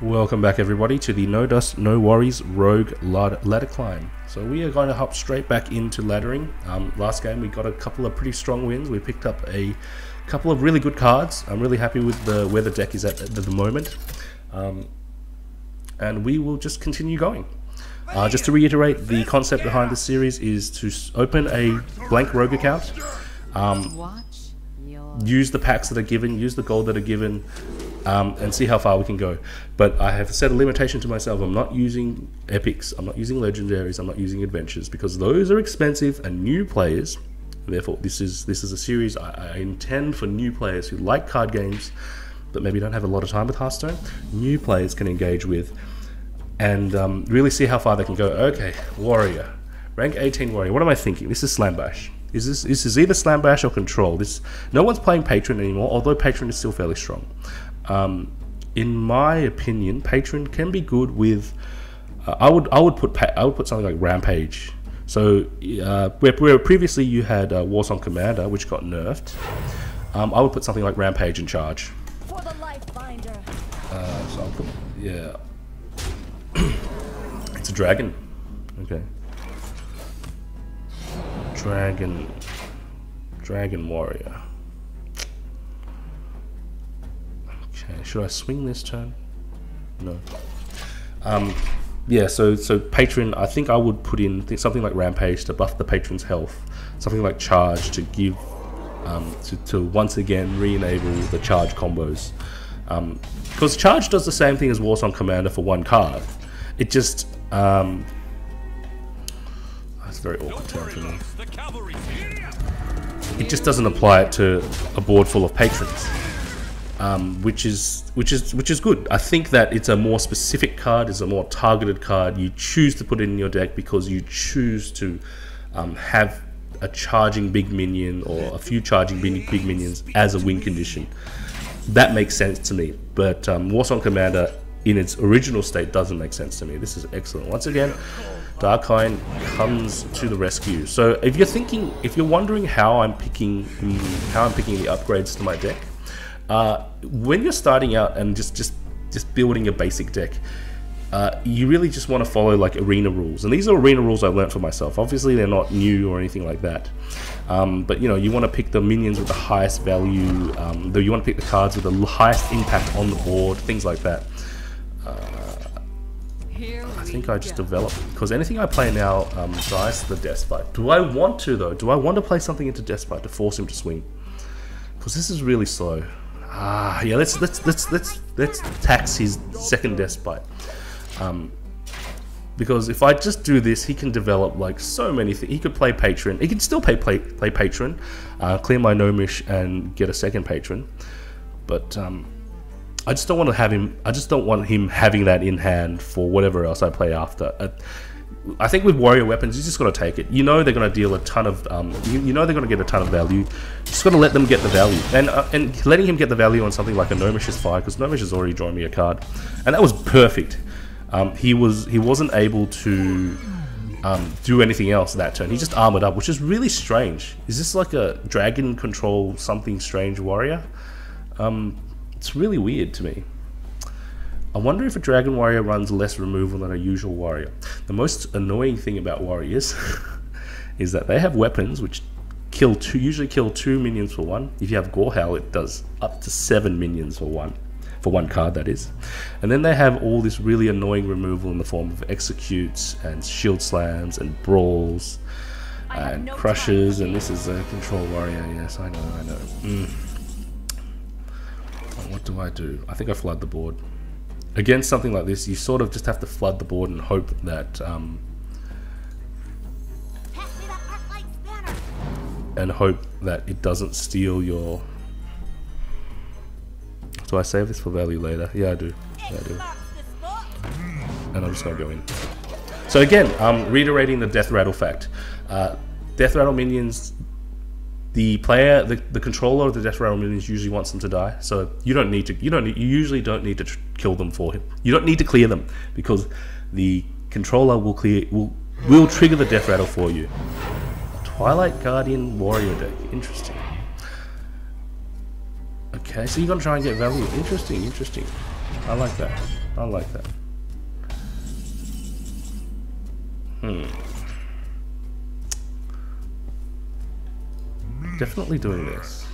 Welcome back everybody to the No Dust No Worries Rogue ladder climb. So we are going to hop straight back into laddering. Last game we got a couple of pretty strong wins. We picked up a couple of really good cards. I'm really happy with where the deck is at the moment. And we will just continue going. Just to reiterate, the concept behind this series is to open a blank rogue account, use the packs that are given, use the gold that are given, and see how far we can go. But I have set a limitation to myself. I'm not using epics, I'm not using legendaries, I'm not using adventures, because those are expensive and new players. Therefore this is a series I intend for new players who like card games but maybe don't have a lot of time with Hearthstone. New players can engage with and really see how far they can go. Okay, warrior, rank 18 warrior. What am I thinking? This is Slam Bash. This is either Slam Bash or Control. No one's playing Patron anymore, although Patron is still fairly strong. In my opinion, Patron can be good with. I would put something like Rampage. So where previously you had Warsong Commander, which got nerfed, I would put something like Rampage in charge. For the life binder. So I'll put, yeah, it's a dragon. Okay. Dragon warrior. Okay, should I swing this turn? No. Yeah, so patron, I think I would put in something like Rampage to buff the patron's health, something like Charge to give to once again re-enable the charge combos, because Charge does the same thing as Warsong Commander for one card. It just that's a very awkward term for me. It just doesn't apply it to a board full of patrons, which is good. I think that it's a more specific card, it's a more targeted card. You choose to put it in your deck because you choose to have a charging big minion or a few charging big minions as a win condition. That makes sense to me, but Warsong Commander in its original state doesn't make sense to me. This is excellent. Once again, Darkhind comes to the rescue. So if you're wondering how I'm picking the upgrades to my deck, when you're starting out and just building a basic deck, you really just want to follow like arena rules, and these are arena rules I learned for myself. Obviously they're not new or anything like that, but you want to pick the minions with the highest value, though you want to pick the cards with the highest impact on the board, things like that. I think I just developed, because anything I play now dies to the Despite. Do I want to though? Do I want to play something into Despite to force him to swing? Because this is really slow. Yeah, let's tax his second Despite. Because if I just do this, he can develop like so many things. He could play Patron. He can still play Patron, clear my Gnomish and get a second Patron. But I just don't want to have him. I just don't want him having that in hand for whatever else I play after. I think with warrior weapons, you just got to take it. You know they're going to deal a ton of. You know they're going to get a ton of value. Just got to let them get the value, and letting him get the value on something like a Gnomish is fine, because Gnomish has already drawn me a card, and that was perfect. He wasn't able to do anything else that turn. He just armored up, which is really strange. Is this like a dragon control something strange warrior? It's really weird to me. I wonder if a dragon warrior runs less removal than a usual warrior. The most annoying thing about warriors is that they have weapons which usually kill 2 minions for 1. If you have Gorehowl, it does up to 7 minions for 1. For 1 card, that is. And then they have all this really annoying removal in the form of executes and shield slams and brawls and crushes, and this is a control warrior. Yes, I know. What do I do? I think I flood the board. Against something like this, you sort of just have to flood the board and hope that it doesn't steal your. Do I save this for value later? Yeah, I do. Yeah, I do. And I'm just gonna go in. So again, reiterating the Death Rattle fact. Death Rattle minions, the controller of the Death Rattle minions usually wants them to die. So you usually don't need to kill them for him. You don't need to clear them, because the controller will trigger the Death Rattle for you. Twilight Guardian warrior deck. Interesting. Okay, so you're gonna try and get value. Interesting. I like that. I like that. Definitely doing this.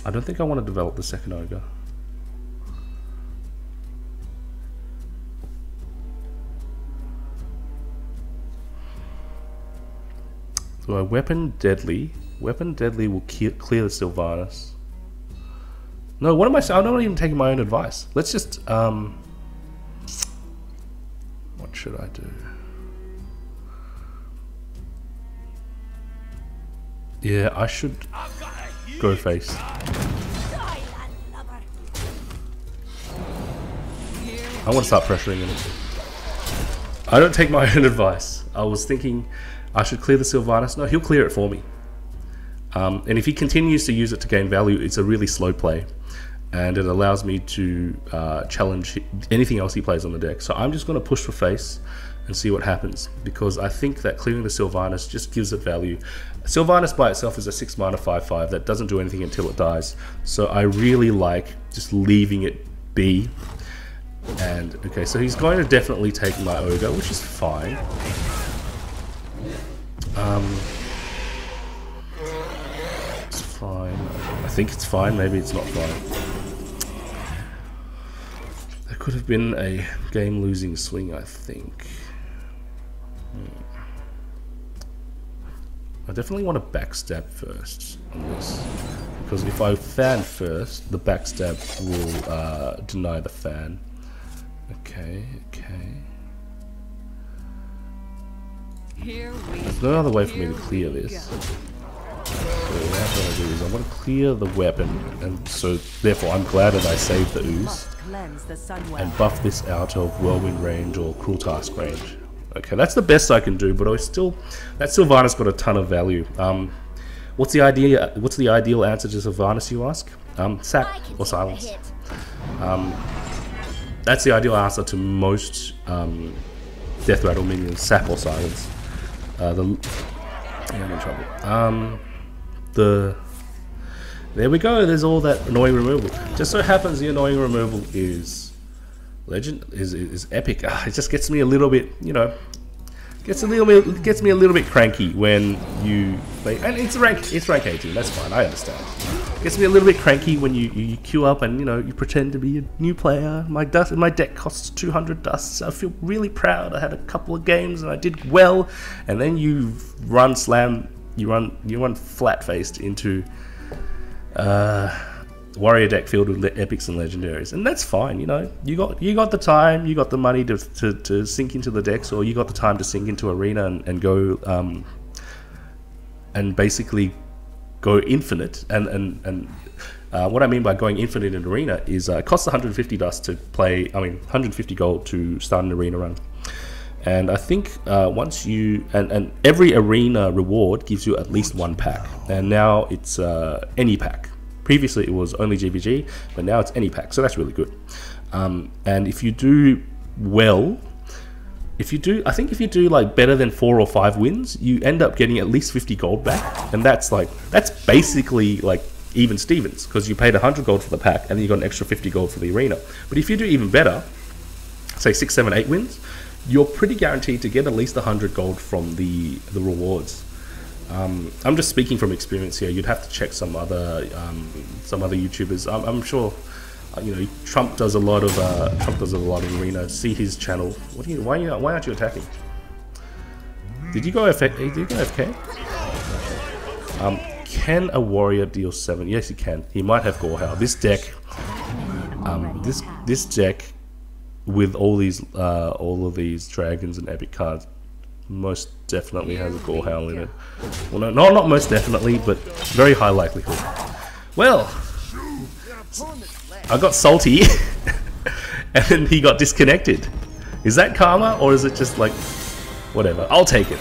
I don't think I want to develop the second ogre. So a weapon deadly. Weapon deadly will clear the Sylvanas. No, what am I saying? I'm not even taking my own advice. Let's just what should I do? Yeah, I should go face. I want to start pressuring him. I don't take my own advice. I was thinking I should clear the Sylvanas. No, he'll clear it for me. And if he continues to use it to gain value, it's a really slow play. And it allows me to challenge anything else he plays on the deck. So I'm just going to push for face and see what happens. Because I think that clearing the Sylvanas just gives it value. Sylvanas by itself is a 6 mana 5/5 that doesn't do anything until it dies. So I really like just leaving it be. And okay, so he's going to definitely take my ogre, which is fine. It's fine. I think it's fine. Maybe it's not fine. That could have been a game-losing swing, I think. I definitely want to backstab first on this, because if I fan first, the backstab will deny the fan. Okay. There's no other way for me to clear this. So what I'm going to do is I want to clear the weapon, and so therefore I'm glad that I saved the ooze and buff this out of whirlwind range or cruel task range. Okay, that's the best I can do, but I still, that Sylvanas got a ton of value. What's the ideal answer to Sylvanas, you ask? Sack or silence? That's the ideal answer to most Death Rattle minions, sap or silence. I'm in trouble. There we go, there's all that annoying removal. Just so happens the annoying removal is is epic. It just gets me a little bit, you know, gets me a little bit cranky when you play, and it's rank 18, that's fine, I understand. Gets me a little bit cranky when you queue up and, you know, you pretend to be a new player. My deck costs 200 dusts. I feel really proud. I had a couple of games and I did well, and then you run flat-faced into warrior deck filled with epics and legendaries, and that's fine. You know, you got the time, you got the money to sink into the decks, or you got the time to sink into arena and go and basically go infinite. And what I mean by going infinite in arena is it costs 150 dust to play. I mean 150 gold to start an arena run. And I think once you and every arena reward gives you at least one pack, and now it's any pack. Previously it was only GVG, but now it's any pack, so that's really good. And if you do well, I think if you do like better than 4 or 5 wins, you end up getting at least 50 gold back, and that's basically like even Stevens, because you paid 100 gold for the pack and then you got an extra 50 gold for the arena. But if you do even better, say 6, 7, 8 wins, you're pretty guaranteed to get at least 100 gold from the rewards. I'm just speaking from experience here. You'd have to check some other YouTubers. I'm sure, you know, Trump does a lot of arena. See his channel. Why aren't you attacking? Did you go AFK? Can a warrior deal 7? Yes, he can. He might have Gorehowl. This deck, this deck with all of these dragons and epic cards most definitely has a Gorehowl in it. Well, no, not most definitely, but very high likelihood. Well, I got salty, and then he got disconnected. Is that karma, or is it just like, whatever? I'll take it.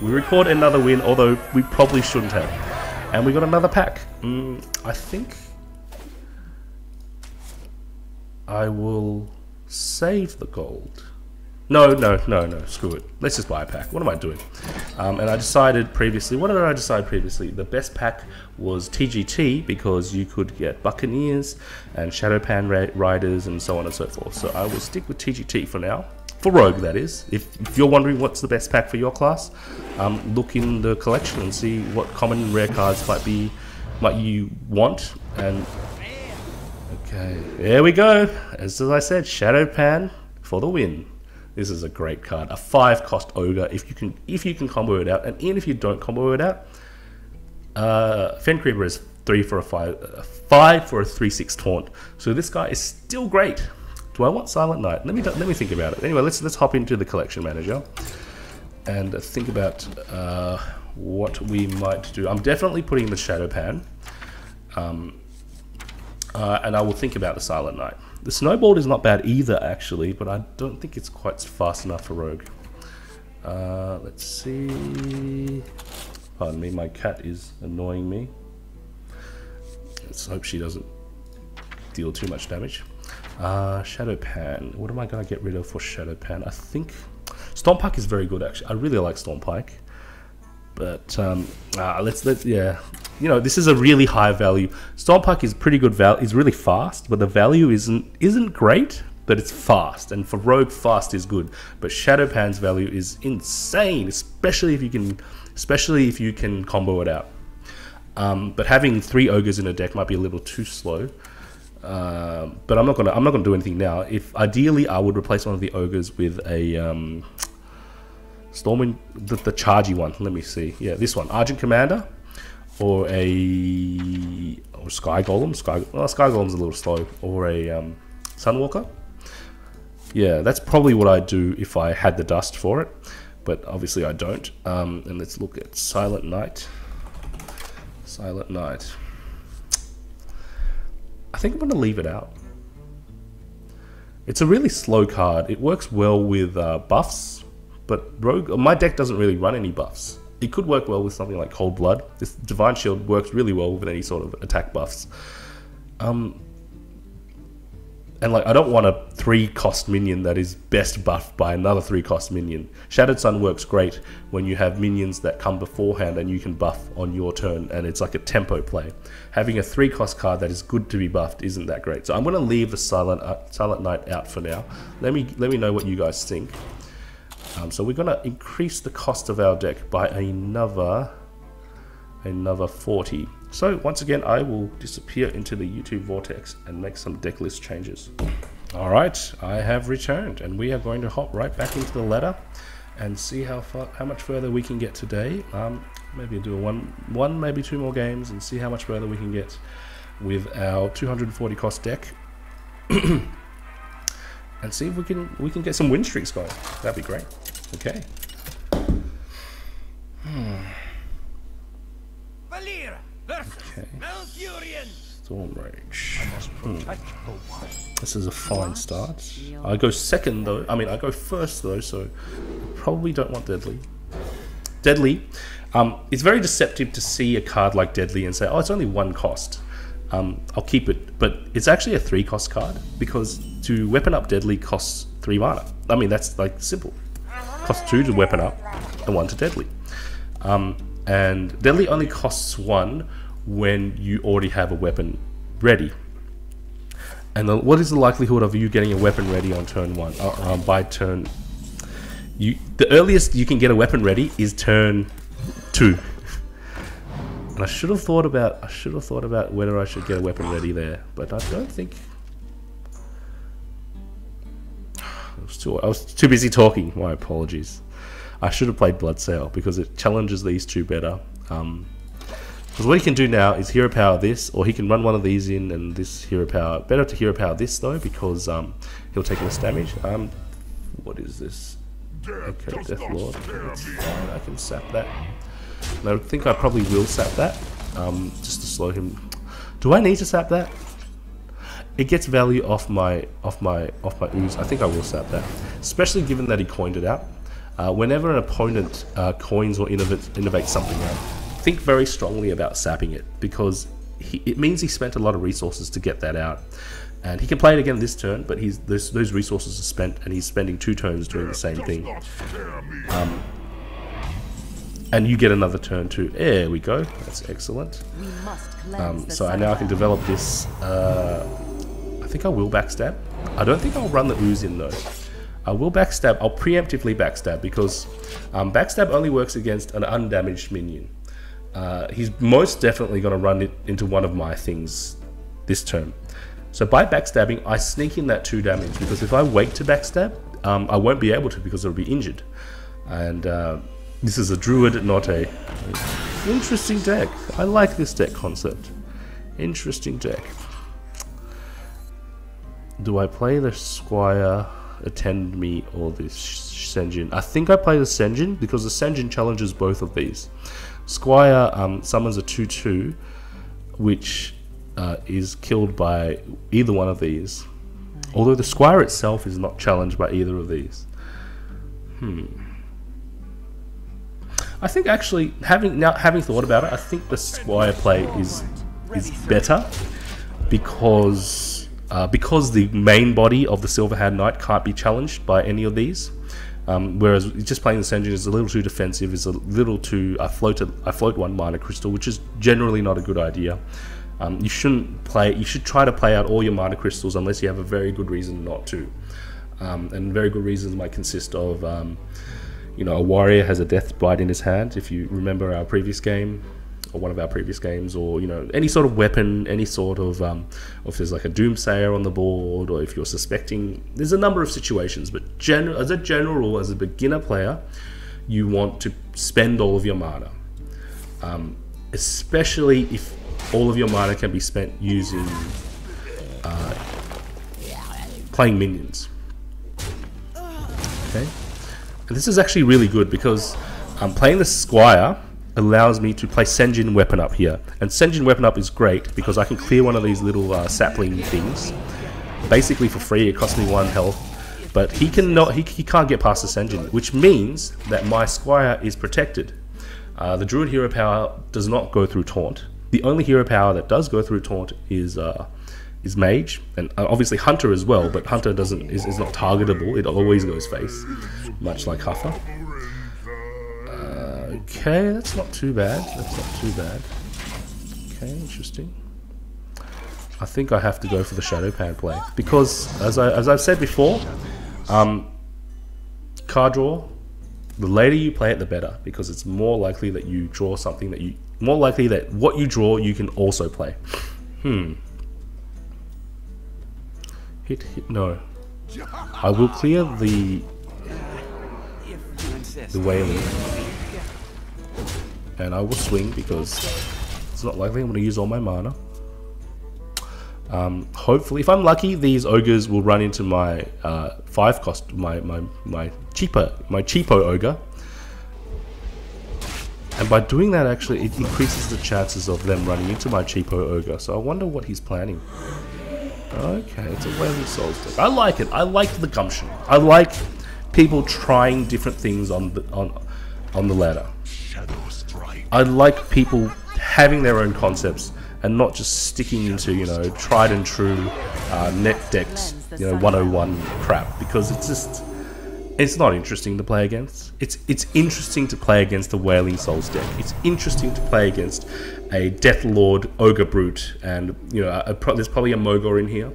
We record another win, although we probably shouldn't have. And we got another pack. I think I will save the gold. No, screw it. Let's just buy a pack. What am I doing? And I decided previously, what did I decide previously? The best pack was TGT because you could get Buccaneers and Shadowpan Riders and so on and so forth. So I will stick with TGT for now. For Rogue, that is. If you're wondering what's the best pack for your class, look in the collection and see what common and rare cards might you want. And okay, there we go. As I said, Shadowpan for the win. This is a great card. A 5-cost ogre. If you can combo it out, and even if you don't combo it out, Fen Creeper is 3 for a 5, 5 for a 3/6 taunt. So this guy is still great. Do I want Silent Knight? Let me think about it. Anyway, let's hop into the collection manager and think about what we might do. I'm definitely putting the Shadowpan, and I will think about the Silent Knight. The Snowball is not bad either, actually, but I don't think it's quite fast enough for Rogue. Let's see. Pardon me, my cat is annoying me. Let's hope she doesn't deal too much damage. Shadowpan. What am I going to get rid of for Shadowpan? I think Stormpike is very good, actually. I really like Stormpike. But yeah, you know, this is a really high value. Stormpike is pretty good value. It's really fast, but the value isn't great, but it's fast. And for Rogue, fast is good. But Shadowpan's value is insane, especially if you can combo it out. But having 3 ogres in a deck might be a little too slow. But I'm not gonna do anything now. If ideally, I would replace one of the ogres with a Stormwind, the chargy one. Let me see. Yeah, this one, Argent Commander, or Sky Golem. Sky Golem's a little slow, or a Sunwalker. Yeah, that's probably what I'd do if I had the dust for it, but obviously I don't. And let's look at Silent Knight. Silent Knight. I think I'm going to leave it out. It's a really slow card. It works well with buffs. But Rogue, my deck doesn't really run any buffs. It could work well with something like Cold Blood. This Divine Shield works really well with any sort of attack buffs. And like, I don't want a 3-cost minion that is best buffed by another 3-cost minion. Shattered Sun works great when you have minions that come beforehand and you can buff on your turn, and it's like a tempo play. Having a 3-cost card that is good to be buffed isn't that great. So I'm going to leave the Silent Knight out for now. Let me know what you guys think. So we're going to increase the cost of our deck by another 40. So once again, I will disappear into the YouTube vortex and make some deck list changes. Alright, I have returned, and we are going to hop right back into the ladder and see how much further we can get today. Maybe do one, maybe 2 more games and see how much further we can get with our 240 cost deck. And see if we can get some win streaks going. That'd be great. Okay. Okay. Storm Rage. This is a fine start. I go second though. I mean, I go first though, so probably don't want Deadly. Deadly. It's very deceptive to see a card like Deadly and say, oh, it's only 1 cost. I'll keep it, but it's actually a 3-cost card because to weapon up Deadly costs 3 mana. I mean, that's like simple. Costs 2 to weapon up and 1 to Deadly. And Deadly only costs 1 when you already have a weapon ready. And what is the likelihood of you getting a weapon ready on turn 1? By turn, the earliest you can get a weapon ready is turn 2. And I should have thought about whether I should get a weapon ready there, but I don't think. I was too busy talking. My apologies. I should have played Bloodsail because it challenges these 2 better. Because what he can do now is hero power this, or he can run one of these in and this hero power. Better to hero power this though, because he'll take less damage. What is this? Okay, Death Lord. That's fine. I can sap that. And I think I probably will sap that, just to slow him. Do I need to sap that? It gets value off my ooze. I think I will sap that, especially given that he coined it out. Whenever an opponent coins or innovates something out, think very strongly about sapping it, because it means he spent a lot of resources to get that out. And he can play it again this turn, but those resources are spent, and he's spending 2 turns doing the same thing. And you get another turn too. There we go. That's excellent. So now I can develop this. I think I will backstab. I don't think I'll run the ooze in though. I will backstab. I'll preemptively backstab because backstab only works against an undamaged minion. He's most definitely going to run it into one of my things this turn. So by backstabbing, I sneak in that 2 damage, because if I wait to backstab, I won't be able to because it'll be injured. And this is a druid, not a... Interesting deck. I like this deck concept. Interesting deck. Do I play the Squire, Attend Me, or the Senjin? I think I play the Senjin, because the Senjin challenges both of these. Squire summons a 2/2, which is killed by either one of these. Although the Squire itself is not challenged by either of these. I think actually, having thought about it, I think the Squire play is better, because the main body of the Silverhand Knight can't be challenged by any of these. Whereas just playing the Senjin is a little too defensive, is a little too... I float 1 mana crystal, which is generally not a good idea. You shouldn't play... You should try to play out all your mana crystals unless you have a very good reason not to. And very good reasons might consist of, you know, a warrior has a death bite in his hand, if you remember our previous game, or one of our previous games, or, you know, any sort of weapon, any sort of, or if there's like a doomsayer on the board, or if you're suspecting... There's a number of situations, but as a general rule, as a beginner player, you want to spend all of your mana. Especially if all of your mana can be spent using playing minions. Okay, and this is actually really good because playing the Squire allows me to play Senjin Weapon Up here, and Senjin Weapon Up is great because I can clear one of these little sapling things basically for free. It costs me 1 health, but he can't get past the Senjin, which means that my Squire is protected. The Druid hero power does not go through Taunt. The only hero power that does go through Taunt is Mage, and obviously Hunter as well, but Hunter is not targetable. It always goes face, much like Huffer. Okay, that's not too bad. That's not too bad. Okay, interesting. I think I have to go for the Shadow Pan play because, as I've said before, card draw. The later you play it, the better, because it's more likely that you draw something that you... More likely that what you draw, you can also play. Hit, no. I will clear the Wailing. And I will swing, because it's not likely I'm going to use all my mana. Hopefully, if I'm lucky, these ogres will run into my 5 cost, my cheapo ogre, and by doing that, actually, it increases the chances of them running into my cheapo ogre. So I wonder what he's planning. Okay, it's a Wailing Souls deck. I like it. I like the gumption. I like people trying different things on the ladder. I like people having their own concepts and not just sticking into, you know, tried and true net decked, you know, 101 crap, because it's not interesting to play against. It's interesting to play against the Wailing Souls deck. It's interesting to play against a Death Lord Ogre Brute, and, you know, there's probably a Mogor in here,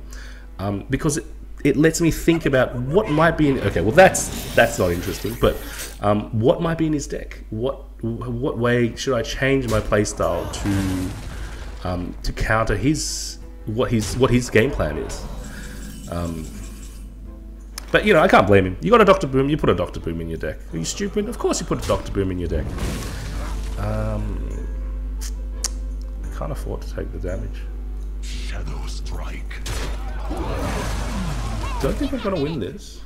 because it lets me think about what might be in... Okay, well that's not interesting, but what might be in his deck? What way should I change my playstyle to counter what his game plan is? But, you know, I can't blame him. You got a Dr. Boom, you put a Dr. Boom in your deck. Are you stupid? Of course you put a Dr. Boom in your deck. I can't afford to take the damage. Shadow Strike. Don't think I'm gonna win this.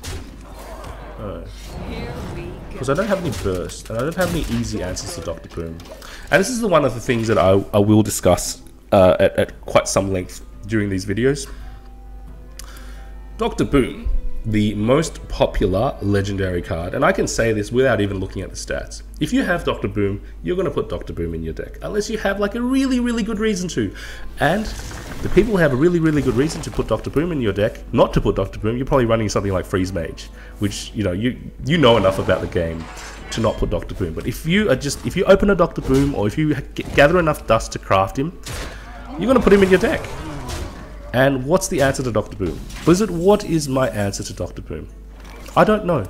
Because I don't have any burst, and I don't have any easy answers to Dr. Boom. And this is one of the things that I will discuss at quite some length during these videos. Dr. Boom the most popular legendary card, and I can say this without even looking at the stats. If you have Dr. Boom, you're going to put Dr. Boom in your deck, unless you have like a really, really good reason to. And the people who have a really, really good reason to put Dr. Boom in your deck, not to put Dr. Boom, you're probably running something like Freeze Mage, which, you know, you know enough about the game to not put Dr. Boom. But if you open a Dr. Boom, or if you gather enough dust to craft him, you're going to put him in your deck. And what's the answer to Dr. Boom? Blizzard, what is my answer to Dr. Boom? I don't know.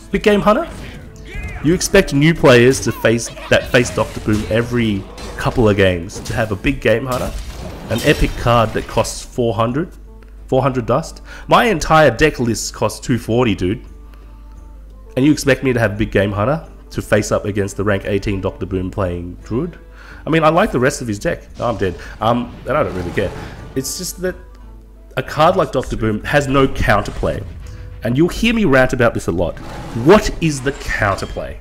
Big Game Hunter? You expect new players to face Dr. Boom every couple of games to have a Big Game Hunter? An epic card that costs 400 dust? My entire deck list costs 240, dude. And you expect me to have Big Game Hunter to face up against the rank 18 Dr. Boom playing Druid? I mean, I like the rest of his deck. Oh, I'm dead. And I don't really care. It's just that a card like Dr. Boom has no counterplay. And you'll hear me rant about this a lot. What is the counterplay?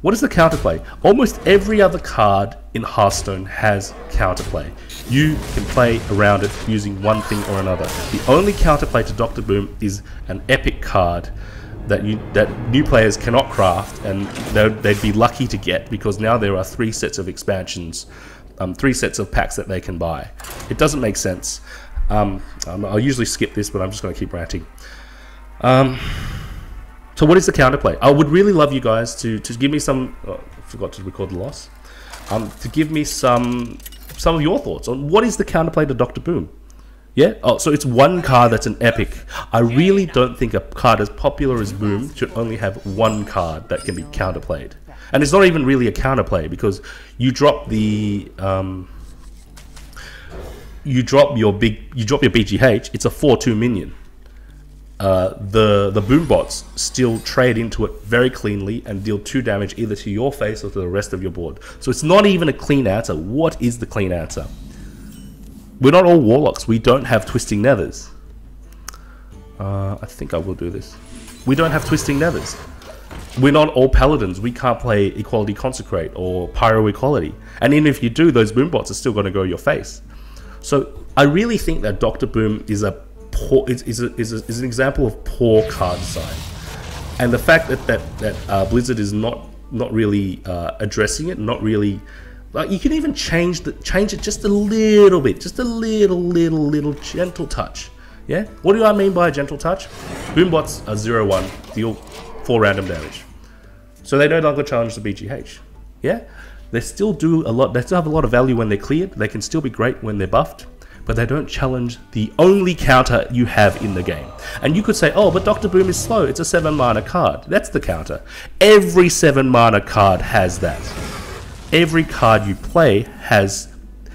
What is the counterplay? Almost every other card in Hearthstone has counterplay. You can play around it using one thing or another. The only counterplay to Dr. Boom is an epic card that new players cannot craft, and they'd be lucky to get, because now there are 3 sets of expansions, 3 sets of packs that they can buy. It doesn't make sense. I'll usually skip this, but I'm just going to keep ranting. So what is the counterplay? I would really love you guys to give me some... Oh, I forgot to record the loss. To give me some of your thoughts on what is the counterplay to Dr. Boom. Yeah? Oh, so it's one card that's an epic. I really don't think a card as popular as Boom should only have one card that can be counterplayed. And it's not even really a counterplay, because you drop the you drop your BGH, it's a 4/2 minion. The Boom bots still trade into it very cleanly and deal 2 damage either to your face or to the rest of your board. So it's not even a clean answer. What is the clean answer? We're not all Warlocks. We don't have Twisting Nethers. I think I will do this. We don't have Twisting Nethers. We're not all Paladins. We can't play Equality Consecrate or Pyro Equality. And even if you do, those Boom bots are still going to go your face. So I really think that Dr. Boom is an example of poor card design. And the fact that Blizzard is not really addressing it, not really... Like, you can even change it just a little bit, just a little gentle touch. Yeah? What do I mean by a gentle touch? Boombots are 0/1, deal 4 random damage. So they no longer challenge the BGH. Yeah? They still do a lot, they still have a lot of value when they're cleared, they can still be great when they're buffed, but they don't challenge the only counter you have in the game. And you could say, oh, but Dr. Boom is slow, it's a 7 mana card. That's the counter. Every 7 mana card has that. Every card you play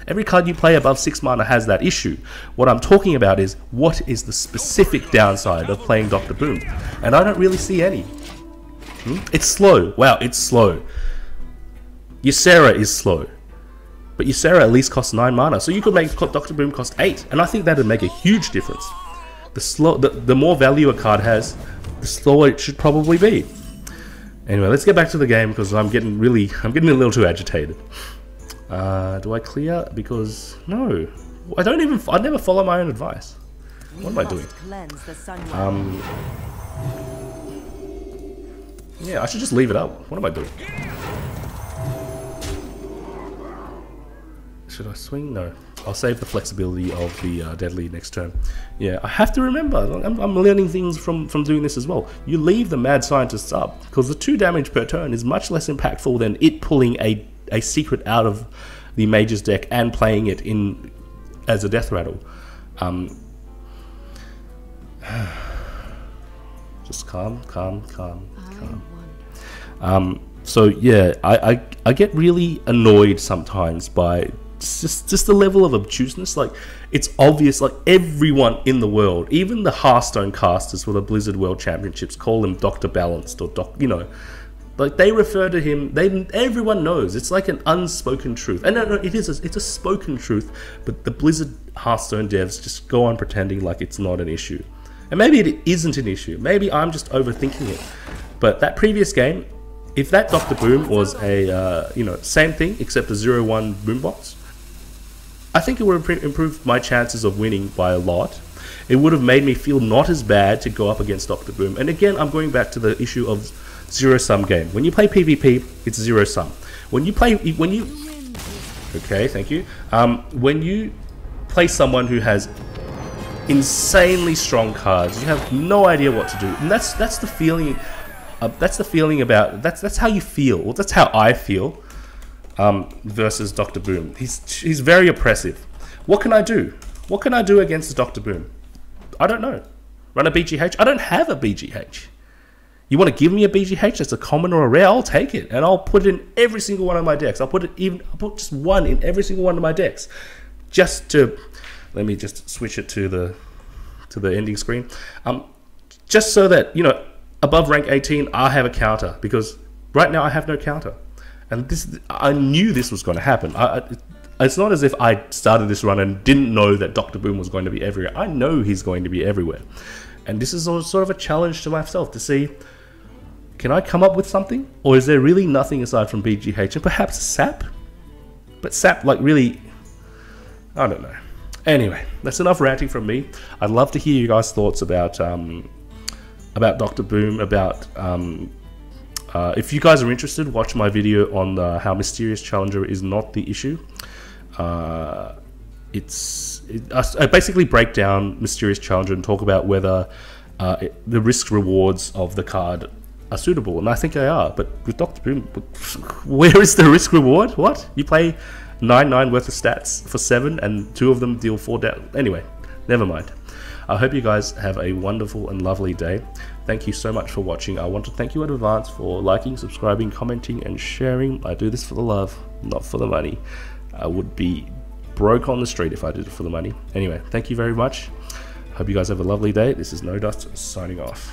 above 6 mana has that issue. What I'm talking about is, what is the specific downside of playing Dr. Boom? And I don't really see any. It's slow. Wow, it's slow. Ysera is slow. But Ysera at least costs 9 mana, so you could make Dr. Boom cost 8, and I think that would make a huge difference. The more value a card has, the slower it should probably be. Anyway, let's get back to the game, because I'm getting a little too agitated. Do I clear? Because no, I never follow my own advice. What am I doing? Yeah, I should just leave it up. What am I doing? Should I swing? No. I'll save the flexibility of the deadly next turn. Yeah, I have to remember. I'm learning things from doing this as well. You leave the Mad Scientists up, because the 2 damage per turn is much less impactful than it pulling a secret out of the Mage's deck and playing it in as a death rattle. Just calm. So yeah, I get really annoyed sometimes by just the level of obtuseness. Like, it's obvious, like, everyone in the world, even the Hearthstone casters for the Blizzard World Championships, call him Dr. Balanced or you know, like, they refer to him, everyone knows, it's like an unspoken truth. And no, it's a spoken truth, but the Blizzard Hearthstone devs just go on pretending like it's not an issue. And maybe it isn't an issue, maybe I'm just overthinking it. But that previous game, if that Dr. Boom was a, you know, same thing except a 0/1 boombox, I think it would have improved my chances of winning by a lot. it would have made me feel not as bad to go up against Dr. Boom. And again, I'm going back to the issue of zero-sum game. When you play PvP, it's zero-sum. When you okay, thank you. When you play someone who has insanely strong cards, you have no idea what to do, and that's the feeling. That's the feeling about that's how you feel. Well, that's how I feel. Versus Dr. Boom, he's very oppressive. What can I do? What can I do against Dr. Boom? I don't know. Run a BGH? I don't have a BGH. You want to give me a BGH that's a common or a rare? I'll take it, and I'll put it in every single one of my decks. I'll put just one in every single one of my decks. Just to, let me just switch it to the ending screen. Just so that, you know, above rank 18, I have a counter, because right now I have no counter, and I knew this was going to happen. It's not as if I started this run and didn't know that Dr. Boom was going to be everywhere. I know he's going to be everywhere, and this is sort of a challenge to myself to see, can I come up with something? Or is there really nothing aside from BGH and perhaps SAP? But SAP, like, really, I don't know. Anyway, that's enough ranting from me. I'd love to hear you guys' thoughts about Dr. Boom, if you guys are interested, watch my video on how Mysterious Challenger is not the issue. I basically break down Mysterious Challenger and talk about whether the risk rewards of the card are suitable, and I think they are. But with Dr. Boom, where is the risk reward? What? You play 9/9 worth of stats for 7, and 2 of them deal 4 down. Anyway, never mind. I hope you guys have a wonderful and lovely day. Thank you so much for watching. I want to thank you in advance for liking, subscribing, commenting, and sharing. I do this for the love, not for the money. I would be broke on the street if I did it for the money. Anyway, thank you very much. Hope you guys have a lovely day. This is No Dust signing off.